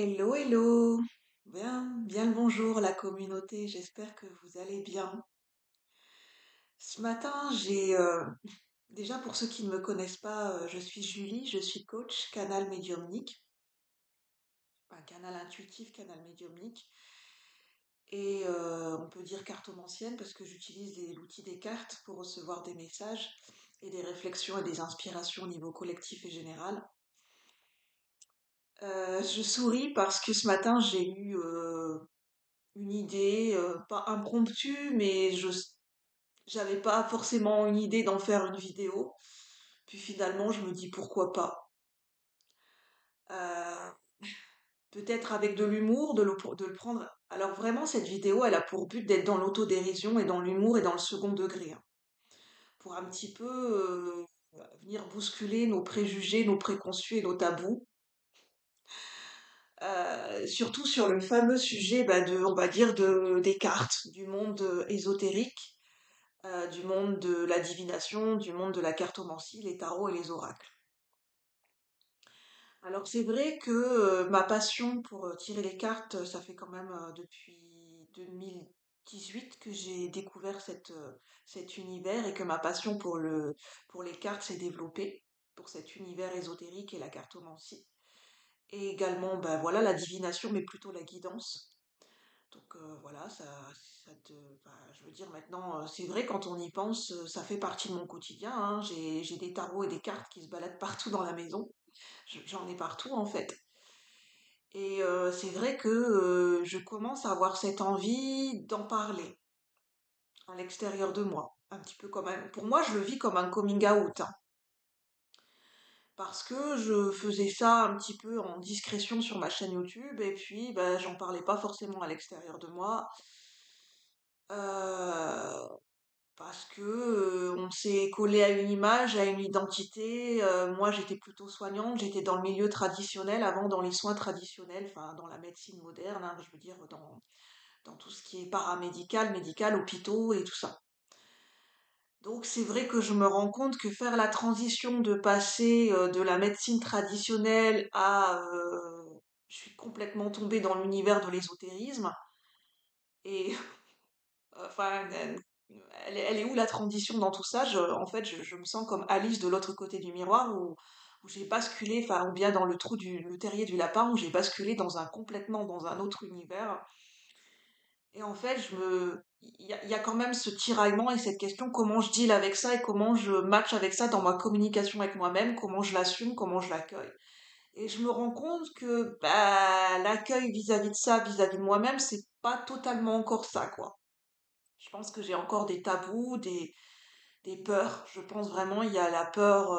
Hello, hello. Bien le bonjour la communauté, j'espère que vous allez bien. Ce matin, déjà pour ceux qui ne me connaissent pas, je suis Julie, je suis coach canal médiumnique, un canal intuitif, canal médiumnique, et on peut dire cartomancienne parce que j'utilise l'outil des cartes pour recevoir des messages et des réflexions et des inspirations au niveau collectif et général. Je souris parce que ce matin j'ai eu une idée, pas impromptue, mais j'avais pas forcément une idée d'en faire une vidéo. Puis finalement, je me dis pourquoi pas. Euh, Peut-être avec de l'humour, de le prendre. Alors vraiment, cette vidéo, elle a pour but d'être dans l'autodérision et dans l'humour et dans le second degré, hein, pour un petit peu venir bousculer nos préjugés, nos préconçus et nos tabous. Surtout sur le fameux sujet on va dire, des cartes, du monde ésotérique, du monde de la divination, du monde de la cartomancie, les tarots et les oracles. Alors c'est vrai que ma passion pour tirer les cartes, ça fait quand même depuis 2018 que j'ai découvert cet univers et que ma passion pour les cartes s'est développée, pour cet univers ésotérique et la cartomancie. Et également, voilà, la divination, mais plutôt la guidance. Donc voilà, je veux dire maintenant, c'est vrai quand on y pense, ça fait partie de mon quotidien, hein. J'ai des tarots et des cartes qui se baladent partout dans la maison. J'en ai partout en fait. Et c'est vrai que je commence à avoir cette envie d'en parler à l'extérieur de moi. Un petit peu comme pour moi, je le vis comme un coming out, hein, parce que je faisais ça un petit peu en discrétion sur ma chaîne YouTube et puis j'en parlais pas forcément à l'extérieur de moi. Euh, Parce que on s'est collé à une image, à une identité. Moi, j'étais plutôt soignante, j'étais dans le milieu traditionnel, avant dans les soins traditionnels, enfin dans la médecine moderne, hein, je veux dire dans tout ce qui est paramédical, médical, hôpitaux et tout ça. Donc c'est vrai que je me rends compte que faire la transition de passer de la médecine traditionnelle à je suis complètement tombée dans l'univers de l'ésotérisme et enfin, elle est où la transition dans tout ça? En fait, je me sens comme Alice de l'autre côté du miroir où j'ai basculé, enfin, ou bien dans le terrier du lapin, où j'ai basculé complètement dans un autre univers. Et en fait, il y a quand même ce tiraillement et cette question comment je deal avec ça et comment je match avec ça dans ma communication avec moi-même, comment je l'assume, comment je l'accueille. Et je me rends compte que l'accueil vis-à-vis de ça, vis-à-vis de moi-même, c'est pas totalement encore ça, quoi. Je pense que j'ai encore des tabous, des peurs. Je pense vraiment il y a la peur,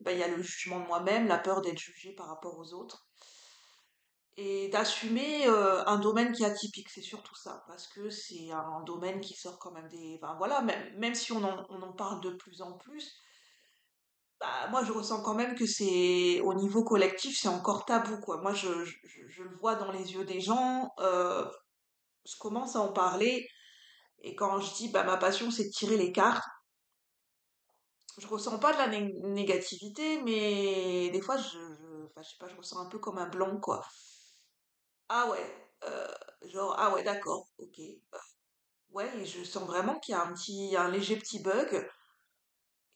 il y a le jugement de moi-même, la peur d'être jugée par rapport aux autres. Et d'assumer un domaine qui est atypique, c'est surtout ça, parce que c'est un domaine qui sort quand même des... Enfin voilà, même si on en parle de plus en plus, moi je ressens quand même que c'est au niveau collectif, c'est encore tabou, quoi. Moi je le vois dans les yeux des gens, je commence à en parler, et quand je dis ma passion c'est de tirer les cartes, je ressens pas de la négativité, mais des fois, enfin, je sais pas, je ressens un peu comme un blanc, quoi. Ah ouais, genre, ah ouais, d'accord, ok. Ouais, et je sens vraiment qu'il y a un léger petit bug.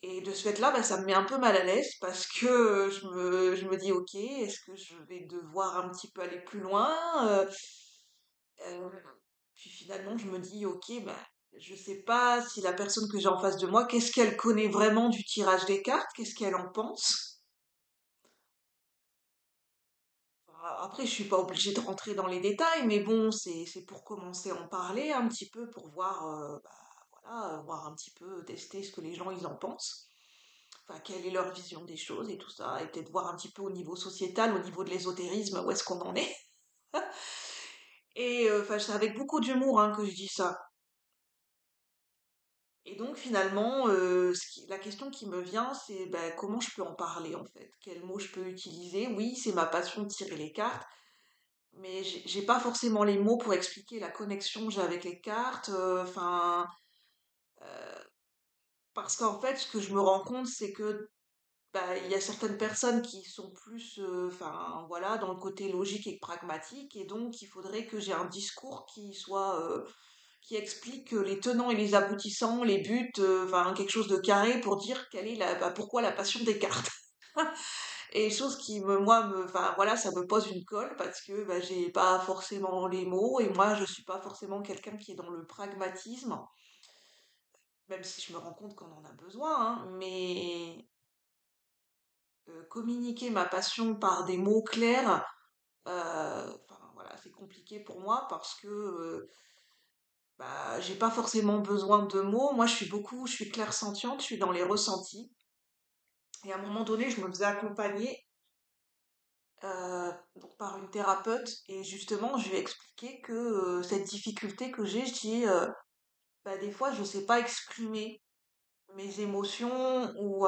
Et de ce fait-là, ça me met un peu mal à l'aise parce que je me dis, ok, est-ce que je vais devoir un petit peu aller plus loin? Euh, Puis finalement, je me dis, ok, je sais pas si la personne que j'ai en face de moi, qu'est-ce qu'elle connaît vraiment du tirage des cartes? Qu'est-ce qu'elle en pense? Après, je suis pas obligée de rentrer dans les détails, mais bon, c'est pour commencer à en parler un petit peu, pour voir, voilà, voir un petit peu, tester ce que les gens ils en pensent. Enfin, quelle est leur vision des choses et tout ça, et peut-être voir un petit peu au niveau sociétal, au niveau de l'ésotérisme, où est-ce qu'on en est. Et enfin, c'est avec beaucoup d'humour hein, que je dis ça. Et donc finalement, la question qui me vient, c'est comment je peux en parler en fait? Quels mots je peux utiliser? Oui, c'est ma passion de tirer les cartes. Mais j'ai pas forcément les mots pour expliquer la connexion que j'ai avec les cartes. Enfin, parce qu'en fait, ce que je me rends compte, c'est que bah, il y a certaines personnes qui sont plus, enfin, voilà, dans le côté logique et pragmatique, et donc il faudrait que j'ai un discours qui soit, qui explique les tenants et les aboutissants, les buts, enfin, quelque chose de carré pour dire quelle est bah, pourquoi la passion Descartes. Et chose qui enfin, voilà, ça me pose une colle parce que bah, j'ai pas forcément les mots, et moi, je suis pas forcément quelqu'un qui est dans le pragmatisme, même si je me rends compte qu'on en a besoin, hein, mais communiquer ma passion par des mots clairs, enfin voilà, c'est compliqué pour moi parce que bah, j'ai pas forcément besoin de mots. Moi, je suis clairsentiente, je suis dans les ressentis. Et à un moment donné, je me faisais accompagner donc par une thérapeute, et justement, je lui ai expliqué que cette difficulté que j'ai, je dis, bah, des fois, je sais pas exprimer mes émotions, ou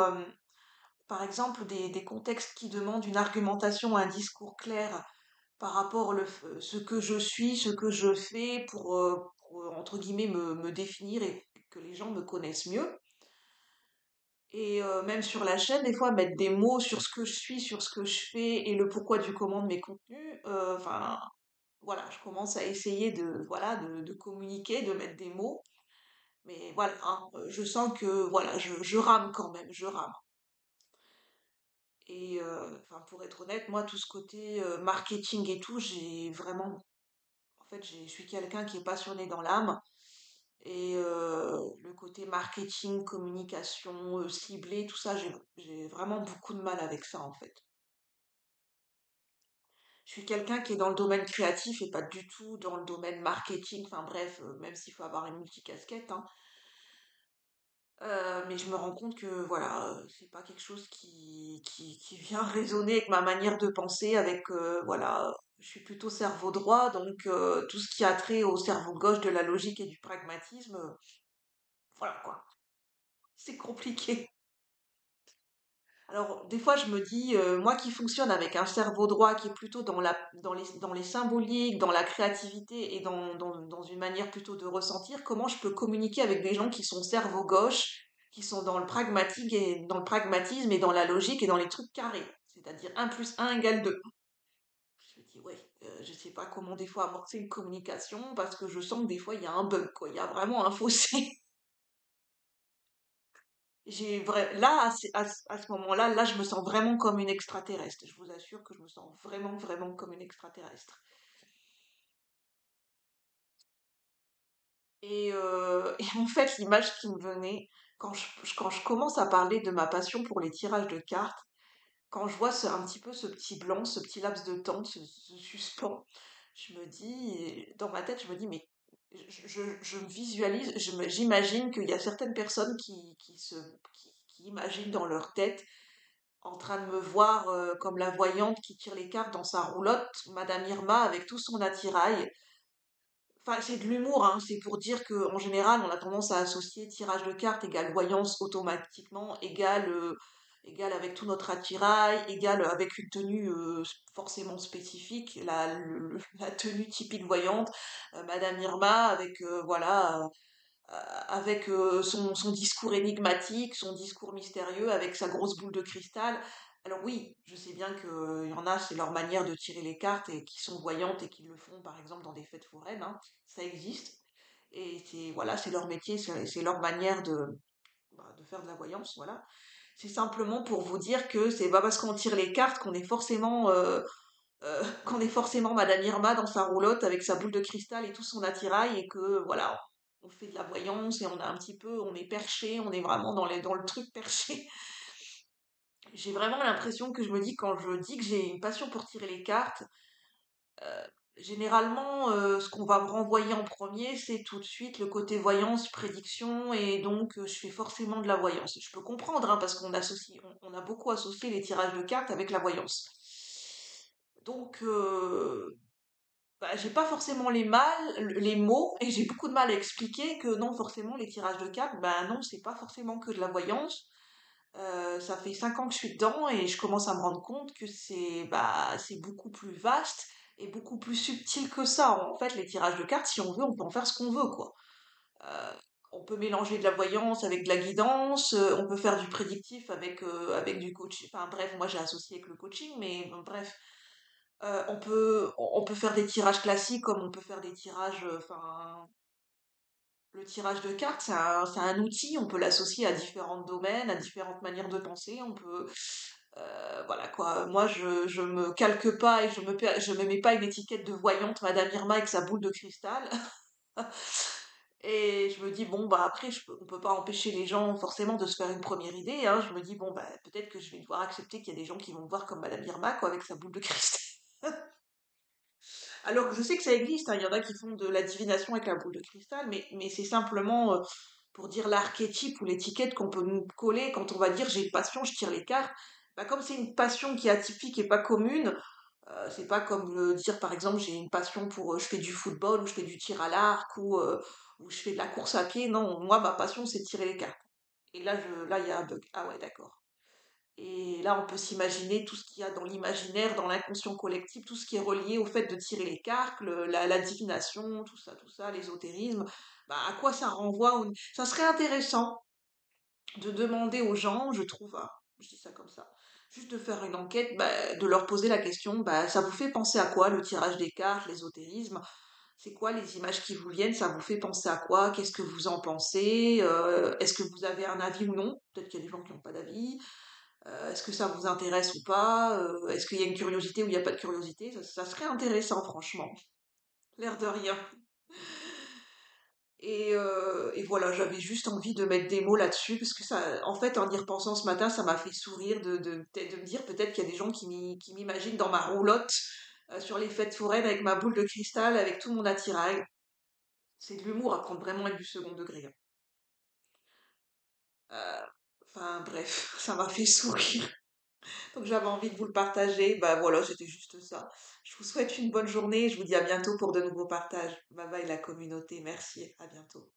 par exemple des contextes qui demandent une argumentation, un discours clair par rapport ce que je suis, ce que je fais pour, entre guillemets, me définir et que les gens me connaissent mieux. Et même sur la chaîne, des fois, mettre des mots sur ce que je suis, sur ce que je fais et le pourquoi du comment de mes contenus. Enfin, voilà, je commence à essayer voilà, de communiquer, de mettre des mots. Mais voilà, hein, je sens que voilà, je rame quand même, je rame. Et enfin, pour être honnête, moi, tout ce côté marketing et tout, j'ai vraiment, en fait, je suis quelqu'un qui est passionné dans l'âme. Et le côté marketing, communication, ciblée, tout ça, j'ai vraiment beaucoup de mal avec ça, en fait. Je suis quelqu'un qui est dans le domaine créatif et pas du tout dans le domaine marketing. Enfin bref, même s'il faut avoir une multicasquette, hein. Mais je me rends compte que voilà, c'est pas quelque chose qui vient résonner avec ma manière de penser, avec voilà, je suis plutôt cerveau droit, donc tout ce qui a trait au cerveau gauche de la logique et du pragmatisme, voilà quoi, c'est compliqué. Alors, des fois, je me dis, moi qui fonctionne avec un cerveau droit qui est plutôt dans les symboliques, dans la créativité et dans une manière plutôt de ressentir, comment je peux communiquer avec des gens qui sont cerveau gauche, qui sont dans le pragmatique et dans le pragmatisme et dans la logique et dans les trucs carrés, c'est-à-dire un plus un égale 2. Je me dis, ouais, je sais pas comment des fois amorcer une communication parce que je sens que des fois il y a un bug, quoi, il y a vraiment un fossé. Là, à ce moment-là, là, je me sens vraiment comme une extraterrestre. Je vous assure que je me sens vraiment, vraiment comme une extraterrestre. Et en fait, l'image qui me venait, quand je commence à parler de ma passion pour les tirages de cartes, quand je vois un petit peu ce petit blanc, ce petit laps de temps, ce suspens, je me dis, dans ma tête, je me dis, mais je me visualise, j'imagine qu'il y a certaines personnes qui imaginent dans leur tête en train de me voir comme la voyante qui tire les cartes dans sa roulotte, Madame Irma avec tout son attirail. Enfin, c'est de l'humour, hein. C'est pour dire que en général, on a tendance à associer tirage de cartes égale voyance automatiquement, égale avec tout notre attirail, égale avec une tenue forcément spécifique, la tenue typique voyante, Madame Irma avec voilà, avec son discours énigmatique, son discours mystérieux, avec sa grosse boule de cristal. Alors oui, je sais bien qu'il y en a, c'est leur manière de tirer les cartes et qui sont voyantes et qui le font par exemple dans des fêtes foraines, hein. Ça existe. Et c'est voilà, c'est leur métier, c'est leur manière de faire de la voyance, voilà. C'est simplement pour vous dire que c'est pas parce qu'on tire les cartes qu'on est forcément Madame Irma dans sa roulotte avec sa boule de cristal et tout son attirail, et que voilà, on fait de la voyance et on a un petit peu, on est perché, on est vraiment dans le truc perché. J'ai vraiment l'impression que je me dis, quand je dis que j'ai une passion pour tirer les cartes, euh, généralement, ce qu'on va me renvoyer en premier, c'est tout de suite le côté voyance, prédiction, et donc je fais forcément de la voyance. Je peux comprendre, hein, parce on a beaucoup associé les tirages de cartes avec la voyance. Donc, bah, j'ai pas forcément les mots, et j'ai beaucoup de mal à expliquer que non, forcément, les tirages de cartes, ben non, c'est pas forcément que de la voyance. Ça fait 5 ans que je suis dedans et je commence à me rendre compte que c'est beaucoup plus vaste et beaucoup plus subtil que ça. En fait, les tirages de cartes, si on veut, on peut en faire ce qu'on veut, quoi. Euh, On peut mélanger de la voyance avec de la guidance, on peut faire du prédictif avec du coaching. Enfin bref, moi j'ai associé avec le coaching, mais bon, bref. On peut faire des tirages classiques comme on peut faire des tirages, enfin, le tirage de cartes, c'est un outil, on peut l'associer à différents domaines, à différentes manières de penser, voilà quoi. Moi, je me calque pas et je me mets pas une étiquette de voyante Madame Irma avec sa boule de cristal. Et je me dis, bon, bah après, on peut pas empêcher les gens forcément de se faire une première idée, hein. Je me dis, bon, bah peut-être que je vais devoir accepter qu'il y a des gens qui vont me voir comme Madame Irma, quoi, avec sa boule de cristal. Alors que je sais que ça existe, hein, il y en a qui font de la divination avec la boule de cristal, mais c'est simplement pour dire l'archétype ou l'étiquette qu'on peut nous coller quand on va dire j'ai une passion, je tire les cartes. Bah, comme c'est une passion qui est atypique et pas commune, c'est pas comme dire par exemple j'ai une passion pour je fais du football ou je fais du tir à l'arc ou je fais de la course à pied. Non, moi ma passion c'est de tirer les cartes. Et là il y a un bug. Ah ouais, d'accord. Et là, on peut s'imaginer tout ce qu'il y a dans l'imaginaire, dans l'inconscient collectif, tout ce qui est relié au fait de tirer les cartes, la divination, tout ça, l'ésotérisme. Bah, à quoi ça renvoie Ça serait intéressant de demander aux gens, je trouve, hein, je dis ça comme ça, juste de faire une enquête, bah, de leur poser la question, bah, ça vous fait penser à quoi le tirage des cartes, l'ésotérisme? C'est quoi les images qui vous viennent? Ça vous fait penser à quoi? Qu'est-ce que vous en pensez? Est-ce que vous avez un avis ou non? Peut-être qu'il y a des gens qui n'ont pas d'avis. Est-ce que ça vous intéresse ou pas? Est-ce qu'il y a une curiosité ou il n'y a pas de curiosité? Ça serait intéressant, franchement. L'air de rien. Et voilà, j'avais juste envie de mettre des mots là-dessus, parce que ça, en fait, en y repensant ce matin, ça m'a fait sourire peut-être de me dire peut-être qu'il y a des gens qui m'imaginent dans ma roulotte sur les fêtes foraines avec ma boule de cristal, avec tout mon attirail. C'est de l'humour à prendre vraiment avec du second degré, hein. Euh, Enfin bref, ça m'a fait sourire. Donc j'avais envie de vous le partager. Bah voilà, c'était juste ça. Je vous souhaite une bonne journée. Je vous dis à bientôt pour de nouveaux partages. Bye bye la communauté. Merci. À bientôt.